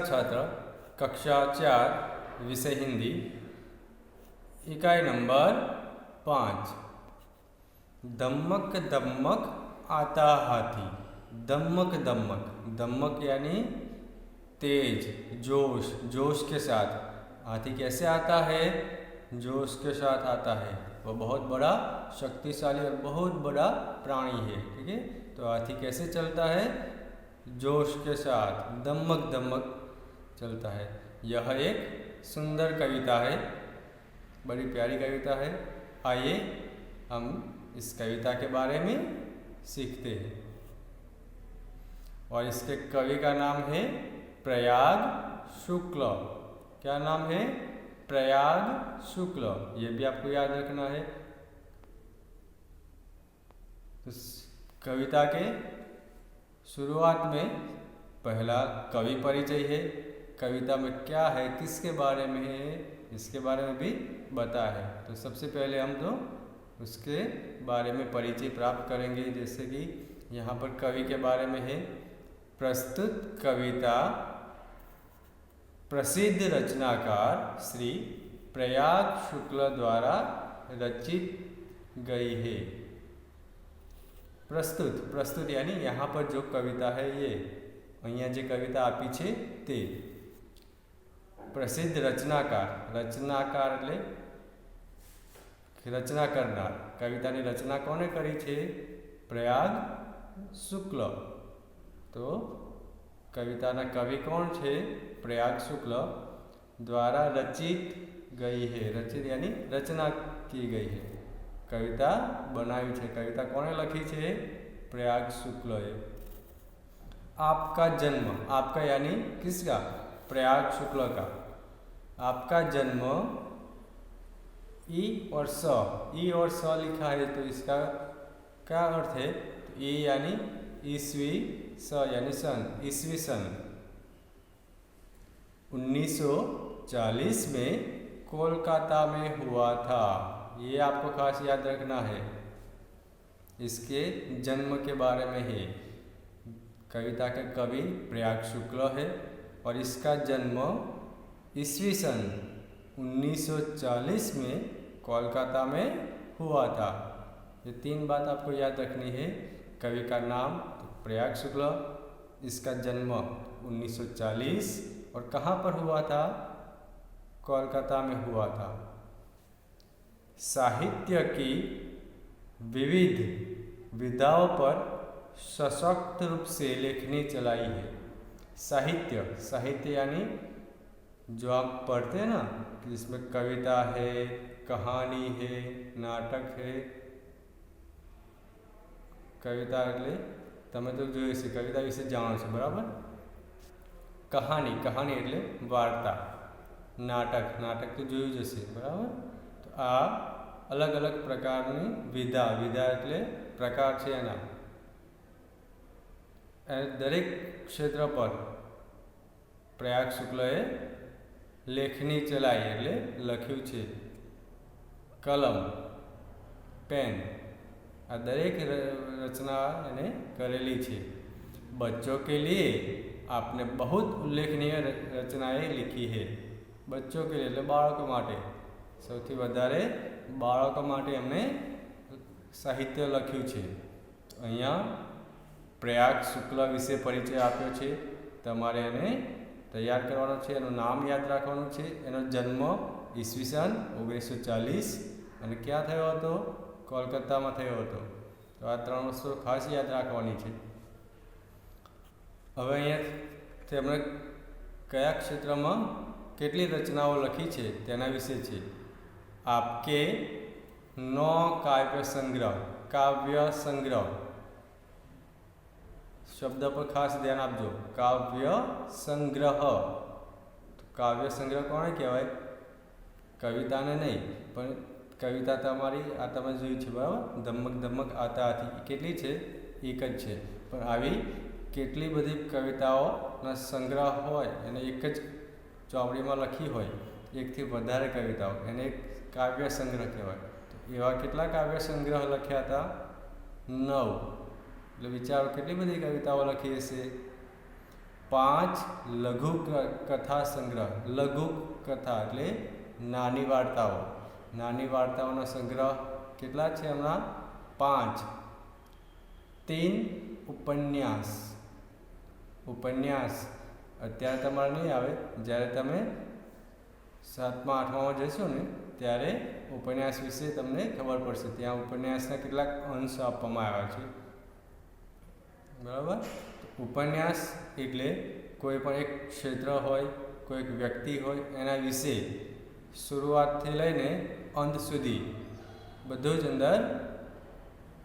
छात्र कक्षा 4 विषय हिंदी इकाई नंबर 5। दम्मक दम्मक आता हाथी। दम्मक दम्मक, दम्मक यानी तेज, जोश, जोश के साथ। हाथी कैसे आता है? जोश के साथ आता है। वह बहुत बड़ा, शक्तिशाली और बहुत बड़ा प्राणी है। ठीक है, तो हाथी कैसे चलता है? जोश के साथ, दम्मक दम्मक चलता है। यह एक सुंदर कविता है, बड़ी प्यारी कविता है। आइए हम इस कविता के बारे में सीखते हैं। और इसके कवि का नाम है प्रयाग शुक्ल। क्या नाम है? प्रयाग शुक्ल। ये भी आपको याद रखना है। तो कविता के शुरुआत में पहला कवि परिचय है। कविता में क्या है, किसके बारे में है, इसके बारे में भी बताया है। तो सबसे पहले हम तो उसके बारे में परिचय प्राप्त करेंगे। जैसे कि यहाँ पर कवि के बारे में है, प्रस्तुत कविता प्रसिद्ध रचनाकार श्री प्रयाग शुक्ल द्वारा रचित गई है। प्रस्तुत, प्रस्तुत यानी यहाँ पर जो कविता है ये, અહીંયા જે કવિતા આપી છે તે। प्रसिद्ध रचनाकार, रचनाकार એટલે रचना करनार। कविताની रचना કોને કરી છે? प्रयाग शुक्ल। तो कविताना कवि कौन છે? प्रयाग शुक्ल द्वारा रचित गई है। रचित यानी रचना की गई है, कविता बनाई है। कविता कोने लखी है? प्रयाग शुक्ल। आपका जन्म, आपका यानी किसका? प्रयाग शुक्ल का। आपका जन्म, ई और स, ई और स लिखा है तो इसका क्या अर्थ है? तो ई यानी ईस्वी, स यानी सन, ईस्वी सन 1940 में कोलकाता में हुआ था। ये आपको खास याद रखना है। इसके जन्म के बारे में है। कविता का कवि प्रयाग शुक्ल है और इसका जन्म ईस्वी सन 1940 में कोलकाता में हुआ था। ये तीन बात आपको याद रखनी है। कवि का नाम तो प्रयाग शुक्ल, इसका जन्म 1940 और कहाँ पर हुआ था? कोलकाता में हुआ था। साहित्य की विविध विधाओं पर सशक्त रूप से लेखनी चलाई है। साहित्य, साहित्य यानी जो आप पढ़ते हैं ना, कि इसमें कविता है, कहानी है, नाटक है। कविता એટલે તમે તો જોયું છે, કવિતા વિશે જાણો છો, બરાબર? કહાની, કહાની એટલે વાર્તા। નાટક, નાટક તો જોયું જ હશે, બરાબર? તો આ અલગ અલગ પ્રકારની વિધા, વિધા એટલે પ્રકાર છે એના। દરેક ક્ષેત્ર પર પ્રયાગ શુક્લએ લેખની ચલાઈ એટલે લખ્યું છે। કલમ, પેન, આ દરેક રચના એને કરેલી છે। बच्चों के लिए आपने बहुत उल्लेखनीय रचनाएं लिखी है। बच्चों के लिए એટલે બાળકો માટે, સૌથી વધારે બાળકો માટે એમણે સાહિત્ય લખ્યું છે। અહીંયા प्रयाग शुक्ल विषे परिचय आप्यो छे। तमारे एने तैयार करवानो छे। एनुं नाम याद राखवानुं छे। एनो जन्म ईस्वीसन 1940 अने क्या थयो हतो? कोलकाता में थयो हतो। तो आ 3 वस्तु खास याद राखवानी छे। हवे अहींया तेमणे कया क्षेत्रमां केटली रचनाओ लखी छे तेना विषे छे। आपके 9 काव्य संग्रह, काव्य संग्रह शब्द पर खास ध्यान आपजो। काव्य संग्रह, तो काव्य संग्रह कोने कहेवाय? कविता ने नहीं, पण कविता तमारी आ तमे जोई छे, बराबर? दम्मक दम्मक आता हाथी केटली छे? एक ज छे। पण आवी केटली बधी कविताओना संग्रह होय एने एक ज ચોપડીમાં લખી હોય, એકથી વધારે કવિતાઓ, એને એક કાવ્ય સંગ્રહ કહેવાય। તો એવા કેટલા કાવ્ય સંગ્રહ લખ્યા હતા? 9। એટલે વિચારો કેટલી બધી કવિતાઓ લખી હશે। 5 લઘુ કથા સંગ્રહ. લઘુ કથા એટલે નાની વાર્તાઓ. નાની વાર્તાઓનો સંગ્રહ કેટલા છે હમણાં? 5. 3 ઉપન્યાસ. ઉપન્યાસ અત્યારે તમારે નહીં આવે, જ્યારે તમે 7મા 8મામાં જશો ને ત્યારે ઉપન્યાસ વિશે તમને ખબર પડશે. ત્યાં ઉપન્યાસના કેટલાક અંશ આપવામાં આવ્યા છે, બરાબર. ઉપન્યાસ એટલે કોઈ પણ એક ક્ષેત્ર હોય, કોઈ એક વ્યક્તિ હોય, એના વિશે શરૂઆતથી લઈને અંત સુધી બધું જ અંદર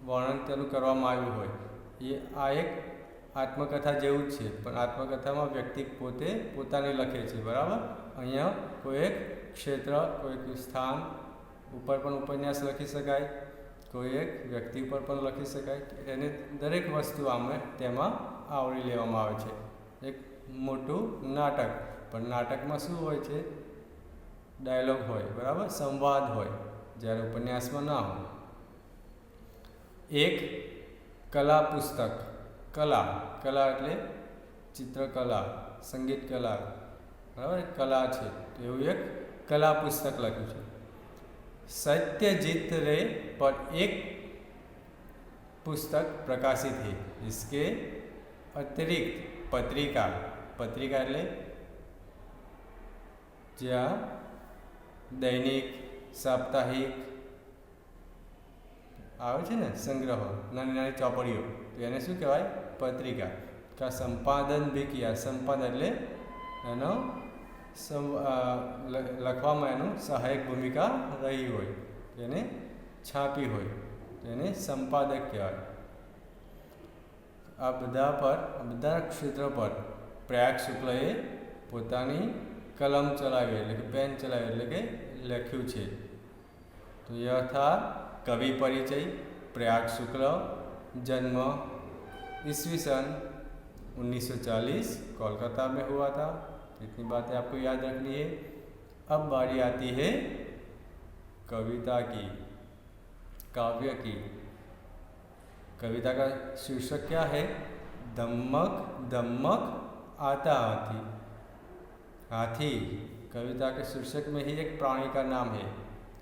વર્ણન તેનું કરવામાં આવ્યું હોય. આ એક આત્મકથા જેવું જ છે, પણ આત્મકથામાં વ્યક્તિ પોતે પોતાને લખે છે, બરાબર. અહીંયા કોઈ એક ક્ષેત્ર, કોઈ એક સ્થાન ઉપર પણ ઉપન્યાસ લખી શકાય, કોઈ એક વ્યક્તિ ઉપર પણ લખી શકાય. એને દરેક વસ્તુ તેમાં આવરી લેવામાં આવે છે. એક મોટું નાટક, પણ નાટકમાં શું હોય છે? ડાયલોગ હોય, બરાબર, સંવાદ હોય, જ્યારે ઉપન્યાસમાં ના હોય. એક કલા પુસ્તક. કલા એટલે ચિત્રકલા, સંગીત કલા, બરાબર, કલા છે. તો એવું એક કલા પુસ્તક લખ્યું છે. सत्यजीत रे पर एक पुस्तक प्रकाशित है. इसके अतिरिक्त पत्रिका. पत्रिका એટલે જ્યાં દૈનિક, સાપ્તાહિક આવે છે ને, સંગ્રહ, નાની નાની ચોપડીઓ, તો એને શું કહેવાય? પત્રિકા. કા સંપાદન ભી કિયા. સંપાદન એટલે એનો લખવામાં એનું સહાયક ભૂમિકા રહી હોય, એને છાપી હોય, એને સંપાદક કહેવાય. આ બધા ક્ષેત્ર પર પ્રયાગ શુક્લએ પોતાની કલમ ચલાવી, એટલે કે પેન ચલાવી, એટલે કે લખ્યું છે. તો यह था कवि परिचय. प्रयाग शुक्ल, जन्म ईस्वी सन 1940 कोलकाता में हुआ था. इतनी बातें आपको याद रखनी है. अब बारी आती है कविता की, काव्य की. कविता का शीर्षक क्या है? धम्मक धम्मक आता हाथी. हाथी कविता के शीर्षक में ही एक प्राणी का नाम है.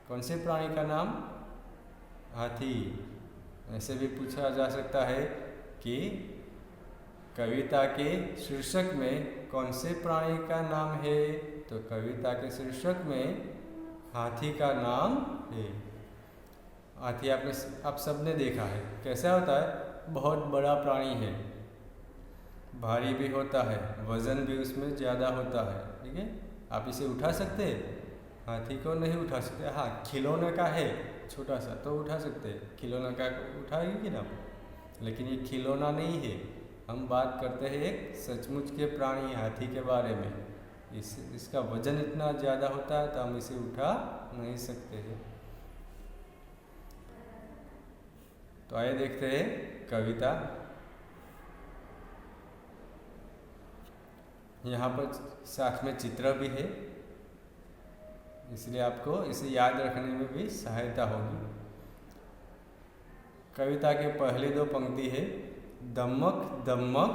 कौन से प्राणी का नाम? हाथी. ऐसे भी पूछा जा सकता है कि कविता के शीर्षक में कौन से प्राणी का नाम है? तो कविता के शीर्षक में हाथी का नाम है. हाथी आप सबने देखा है. कैसा होता है? बहुत बड़ा प्राणी है, भारी भी होता है, वजन भी उसमें ज़्यादा होता है. ठीक है, आप इसे उठा सकते हैं? हाथी को नहीं उठा सकते. हाँ, खिलौने का है छोटा सा तो उठा सकते हैं. खिलौना का उठाएगी ना, लेकिन ये खिलौना नहीं है. हम बात करते हैं एक सचमुच के प्राणी हाथी के बारे में. इसका वजन इतना ज़्यादा होता है तो हम इसे उठा नहीं सकते हैं. तो आइए देखते हैं कविता. यहाँ पर साथ में चित्र भी है, इसलिए आपको इसे याद रखने में भी सहायता होगी. कविता के पहले 2 पंक्ति है दम्मक दम्मक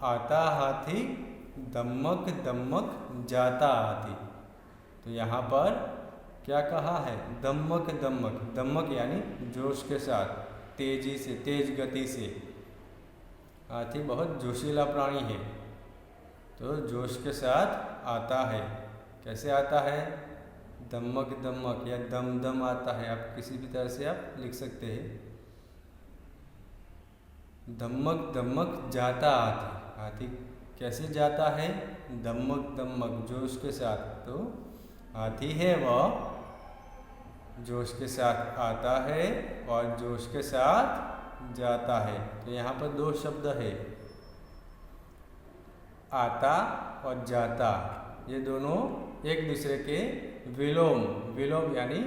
आता हाथी, दम्मक दम्मक जाता हाथी. तो यहाँ पर क्या कहा है? दम्मक दम्मक. दम्मक यानी जोश के साथ, तेजी से, तेज गति से. हाथी बहुत जोशीला प्राणी है, तो जोश के साथ आता है. कैसे आता है? दम्मक दम्मक या दम दम आता है. आप किसी भी तरह से आप लिख सकते हैं. दम्मक दम्मक जाता हाथी. हाथी कैसे जाता है? दम्मक दम्मक, जोश के साथ. तो हाथी है वह जोश के साथ आता है और जोश के साथ जाता है. तो यहाँ पर 2 शब्द है, आता और जाता. ये दोनों एक दूसरे के विलोम. विलोम यानी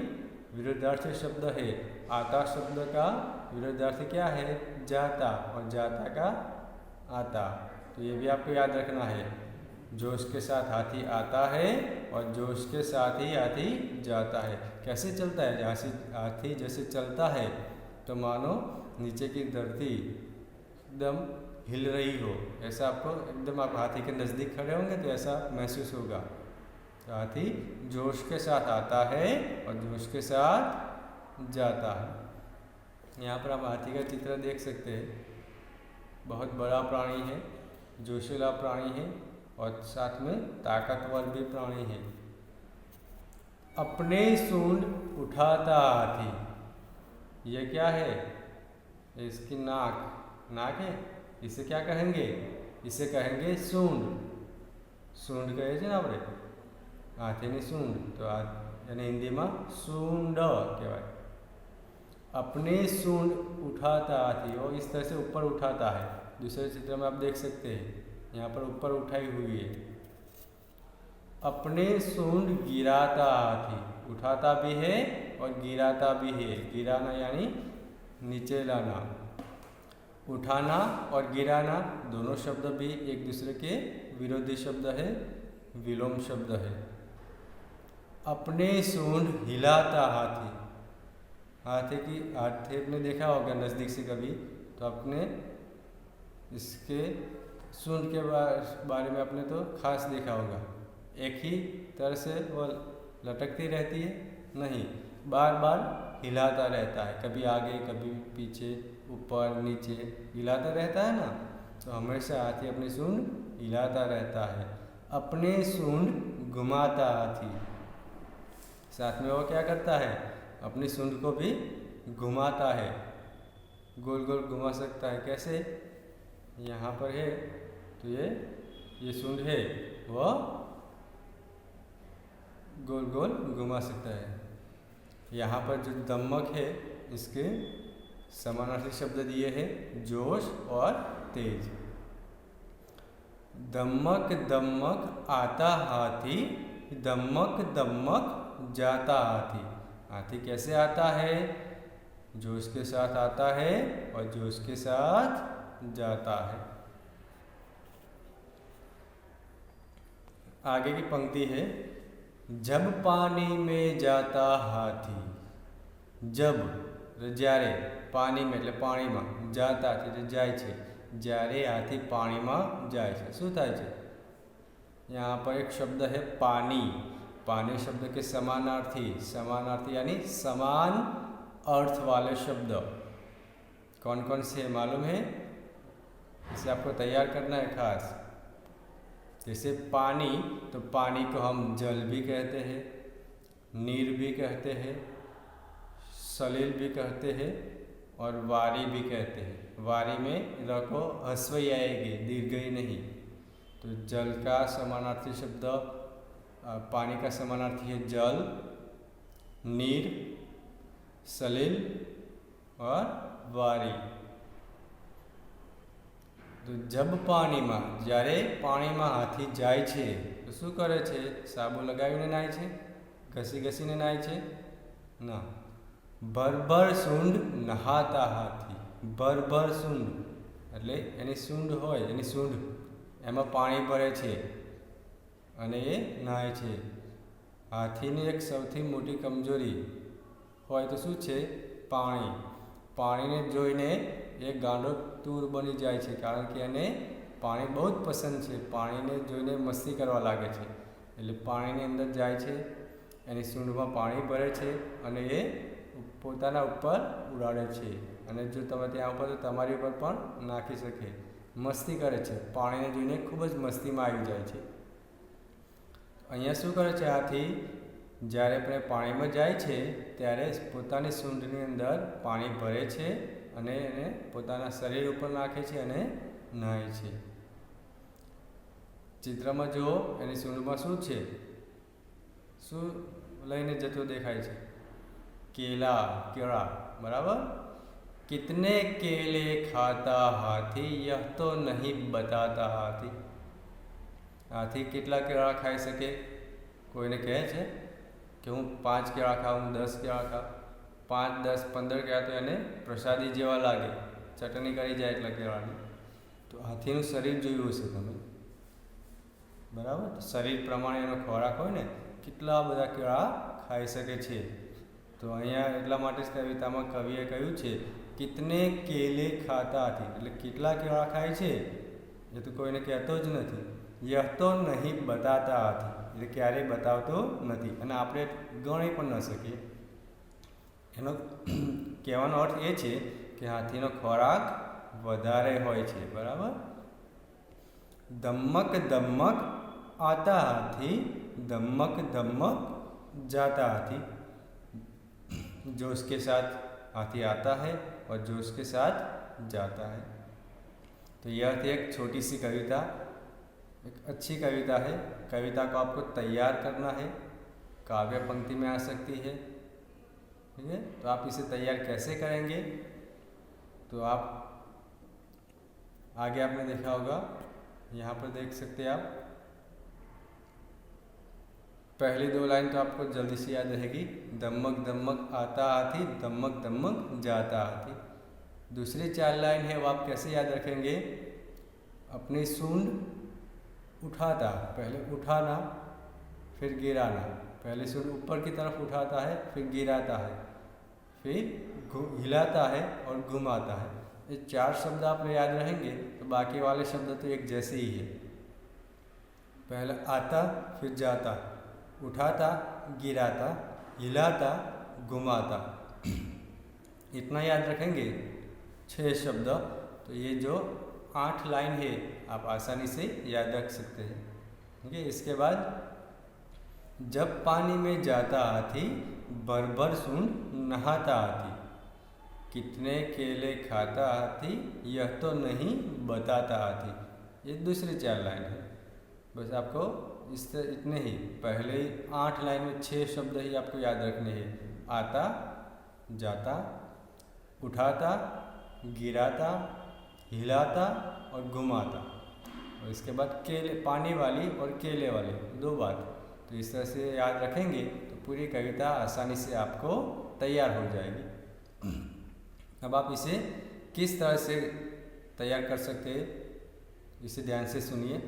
विरुद्धार्थी शब्द है. आता शब्द का विरुद्धार्थी क्या है? जाता. और जाता का आता. तो ये भी आपको याद रखना है. जोश के साथ हाथी आता है और जोश के साथ ही हाथी जाता है. कैसे चलता है? हाथी जैसे चलता है तो मानो नीचे की धरती एकदम हिल रही हो, ऐसा आपको एकदम, आप हाथी के नज़दीक खड़े होंगे तो ऐसा महसूस होगा। तो हाथी जोश के साथ आता है और जोश के साथ जाता है। यहाँ पर आप हाथी का चित्र देख सकते हैं। बहुत बड़ा प्राणी है, जोशीला प्राणी है और साथ में ताकतवर भी प्राणी है। अपने सूंड उठाता हाथी, ये क्या है? इसकी नाक है। इसे क्या कहेंगे? इसे कहेंगे सूंड। सूंड कहे છે ને આપણે હાથીની सूंड, तो यानी हिंदी में सूंड कहवाय। अपने सूंड उठाता हाथी, और इस तरह से ऊपर उठाता है। दूसरे चित्र में आप देख सकते हैं, यहाँ पर ऊपर उठाई हुई है। अपने सूंड गिराता हाथी, उठाता भी है और गिराता भी है। गिराना यानी नीचे लाना। उठाना और गिराना दोनों शब्द भी एक दूसरे के विरोधी शब्द है, विलोम शब्द है। अपने सूंड हिलाता हाथी, हाथी ने देखा होगा नज़दीक से कभी, तो आपने इसके सूंड के बारे में आपने तो खास देखा होगा। एक ही तरह से वो लटकती रहती है, नहीं, बार बार हिलाता रहता है, कभी आगे कभी पीछे, ऊपर नीचे हिलाता रहता है ना। तो हमेशा हाथी अपनी सूंड हिलाता रहता है। अपने सूंड घुमाता हाथी, साथ में वो क्या करता है? अपनी सूंड को भी घुमाता है, गोल गोल घुमा सकता है। कैसे? यहाँ पर है तो ये सूंड है, वो गोल गोल घुमा सकता है। यहाँ पर जो दमक है, इसके समानार्थी शब्द दिए हैं जोश और तेज। दमक दमक आता हाथी, दमक दमक जाता हाथी। हाथी कैसे आता है? जोश के साथ आता है और जोश के साथ जाता है। आगे की पंक्ति है, जब पानी में जाता हाथी। जब જ્યારે पानी में એટલે પાણીમાં, જાતા એટલે જાય છે, જ્યારે હાથી પાણીમાં જાય છે શું થાય છે? यहाँ पर एक शब्द है पानी। पानी शब्द के समानार्थी यानी समान अर्थ वाले शब्द कौन कौन से मालूम है? इसे आपको तैयार करना है खास। जैसे पानी, तो पानी को हम जल भी कहते हैं, नीर भी कहते हैं, सलील भी कहते हैं और वारी भी कहते हैं। वारी में रखो हस्वई आएगी, दीर्घई नहीं। तो जल का समानार्थी शब्द, पानी का समानार्थी है जल, नीर, सलील और वारी। तो जब पानी में, જ્યારે પાણીમાં હાથી જાય છે તો શું કરે છે? સાબુ લગાવીને નાય છે? ઘસી ઘસીને નાય છે? ના, ભરભર સૂંઢ નહાતા હાથી। ભરભર સૂંઢ એટલે એની સૂંઢ હોય, એની સૂંઢ એમાં પાણી ભરે છે અને એ નહાય છે। હાથીની એક સૌથી મોટી કમજોરી હોય તો શું છે? પાણી। પાણીને જોઈને એ ગાંડો તૂર બની જાય છે, કારણ કે એને પાણી બહુ જ પસંદ છે। પાણીને જોઈને મસ્તી કરવા લાગે છે, એટલે પાણીની અંદર જાય છે, એની સૂંઢમાં પાણી ભરે છે અને એ પોતાના ઉપર ઉડાડે છે। અને જો તમે ત્યાં ઉપર તો તમારી ઉપર પણ નાખી શકે, મસ્તી કરે છે। પાણીને જોઈને ખૂબ જ મસ્તીમાં આવી જાય છે। અહીંયા શું કરે છે હાથી? જ્યારે આપણે પાણીમાં જાય છે ત્યારે પોતાની સૂંઢની અંદર પાણી ભરે છે અને એને પોતાના શરીર ઉપર નાખે છે અને નહાય છે। ચિત્રમાં જુઓ, એની સૂંઢમાં શું છે? શું લઈને જતો દેખાય છે? केला, केड़ा, बराबर। कितने केले खाता हाथी, यह तो नहीं बताता हाथी। हाथी કેટલા કેળા ખાઈ શકે? કોઈને કહે છે કે હું 5 કેળા ખાઉં, 10 કેળા ખાઉં? 5, 10, 15 કેળા તો એને પ્રસાદી જેવા લાગે, ચટણી કરી જાય એટલા કેળાની। તો હાથીનું શરીર જોયું હશે તમે, બરાબર? શરીર પ્રમાણે એનો ખોરાક હોય ને, કેટલા બધા કેળા ખાઈ શકે છે। તો અહીંયા એટલા માટે જ કવિતામાં કવિએ કહ્યું છે कितने केले खाता हथी એટલે કેટલા કેળા ખાય છે એ તો કોઈને કહેતો જ નથી. यह तो नहीं बताता हाथी એટલે ક્યારેય બતાવતો નથી અને આપણે ગણી પણ ન શકીએ. એનો કહેવાનો અર્થ એ છે કે હાથીનો ખોરાક વધારે હોય છે. બરાબર. ધમક ધમક आता हाथी धमक धमक जाता हाथी. जोश के साथ हाथी आता है और जोश के साथ जाता है. तो यह थी एक छोटी सी कविता, एक अच्छी कविता है. कविता को आपको तैयार करना है, काव्य पंक्ति में आ सकती है. ठीक है. तो आप इसे तैयार कैसे करेंगे, तो आप आगे आपने देखा होगा, यहाँ पर देख सकते हैं आप. पहली 2 लाइन तो आपको जल्दी से याद रहेगी, धमक धमक आता हाथी धमक धमक जाता हाथी. दूसरी 4 लाइन है वो आप कैसे याद रखेंगे, अपनी सूंड उठाता, पहले उठाना फिर गिराना. पहले सूंड ऊपर की तरफ उठाता है, फिर गिराता है, फिर हिलाता है और घुमाता है. ये 4 शब्द आप याद रहेंगे तो बाकी वाले शब्द तो एक जैसे ही है. पहले आता फिर जाता, उठाता गिराता हिलाता घुमाता. इतना याद रखेंगे 6 शब्द. तो ये जो 8 लाइन है आप आसानी से याद रख सकते हैं. ठीक है. इसके बाद जब पानी में जाता हाथी भर भर सूंड नहाता हाथी, कितने केले खाता हाथी यह तो नहीं बताता हाथी. ये दूसरी 4 लाइन है. बस आपको इससे इतने ही, पहले 8 लाइन में 6 शब्द ही आपको याद रखने हैं. आता जाता उठाता गिराता हिलाता और घुमाता. और इसके बाद केले, पानी वाली और केले वाली 2 बात. तो इस तरह से याद रखेंगे तो पूरी कविता आसानी से आपको तैयार हो जाएगी. अब आप इसे किस तरह से तैयार कर सकते हैं, इसे ध्यान से सुनिए.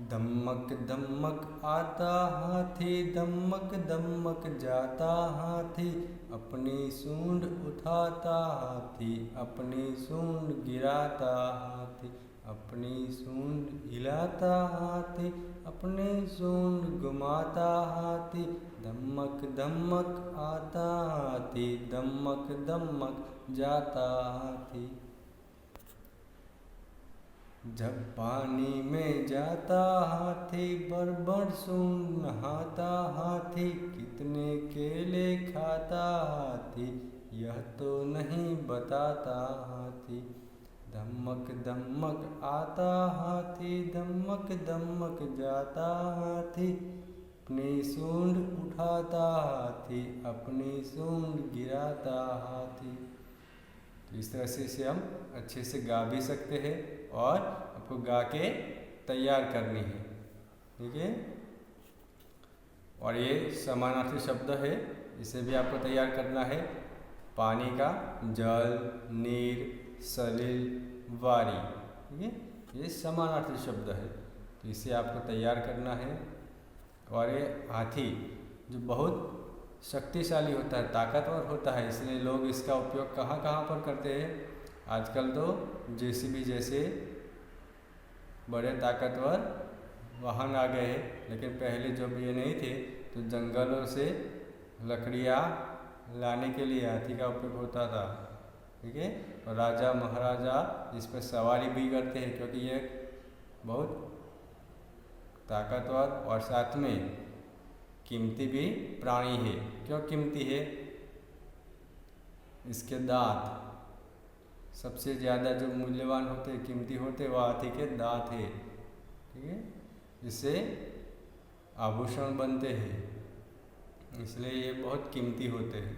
धमक धमक आता हाथी धमक धमक जाता हाथी, अपनी सूंड उठाता हाथी अपनी सूंड गिराता हाथी, अपनी सूंड हिलाता हाथी अपनी सूंड घुमाता हाथी. धमक धमक आता हाथी धमक धमक जाता हाथी. जब पानी में जाता हाथी भर भर सूंड नहाता हाथी, कितने केले खाता हाथी यह तो नहीं बताता हाथी. धमक धमक आता हाथी धमक धमक जाता हाथी, अपनी सूंड उठाता हाथी अपनी सूंड गिराता हाथी. तो इस तरह से इसे हम अच्छे से गा भी सकते हैं और आपको गा के तैयार करनी है. ठीक है. और ये समानार्थी शब्द है, इसे भी आपको तैयार करना है. पानी का जल नीर सलिल वारी. ठीक है. ये समानार्थी शब्द है, तो इसे आपको तैयार करना है. और ये हाथी जो बहुत शक्तिशाली होता है, ताकतवर होता है, इसलिए लोग इसका उपयोग कहाँ कहाँ पर करते हैं. आजकल तो जेसीबी जैसे बड़े ताकतवर वाहन आ गए हैं, लेकिन पहले जब ये नहीं थे तो जंगलों से लकड़ियाँ लाने के लिए हाथी का उपयोग होता था. ठीक है. और राजा महाराजा इस पर सवारी भी करते हैं, क्योंकि ये बहुत ताकतवर और साथ में कीमती भी प्राणी है. क्यों कीमती है, इसके दांत सबसे ज़्यादा जो मूल्यवान होते कीमती होते वह हाथी के दांत है. ठीक है. इससे आभूषण बनते हैं, इसलिए ये बहुत कीमती होते हैं.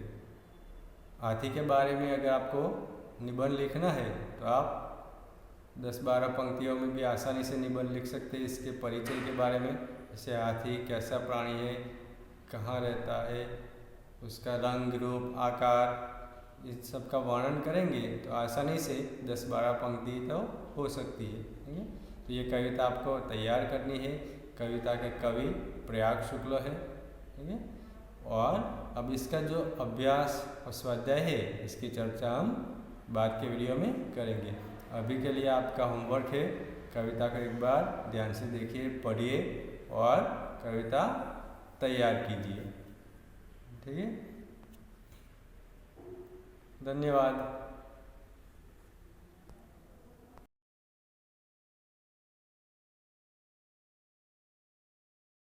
हाथी के बारे में अगर आपको निबंध लिखना है तो आप 10-12 पंक्तियों में भी आसानी से निबंध लिख सकते हैं. इसके परिचय के बारे में, जैसे हाथी कैसा प्राणी है, कहाँ रहता है, उसका रंग रूप आकार, इस सब का वर्णन करेंगे तो आसानी से 10-12 पंक्ति तो हो सकती है. ठीक है. तो ये कविता आपको तैयार करनी है. कविता के कवि प्रयाग शुक्ल है. ठीक है. और अब इसका जो अभ्यास और स्वाध्याय है इसकी चर्चा हम बाद के वीडियो में करेंगे। अभी के लिए आपका होमवर्क है, कविता को एक बार ध्यान से देखिए, पढ़िए और कविता तैयार कीजिए। ठीक है, धन्यवाद।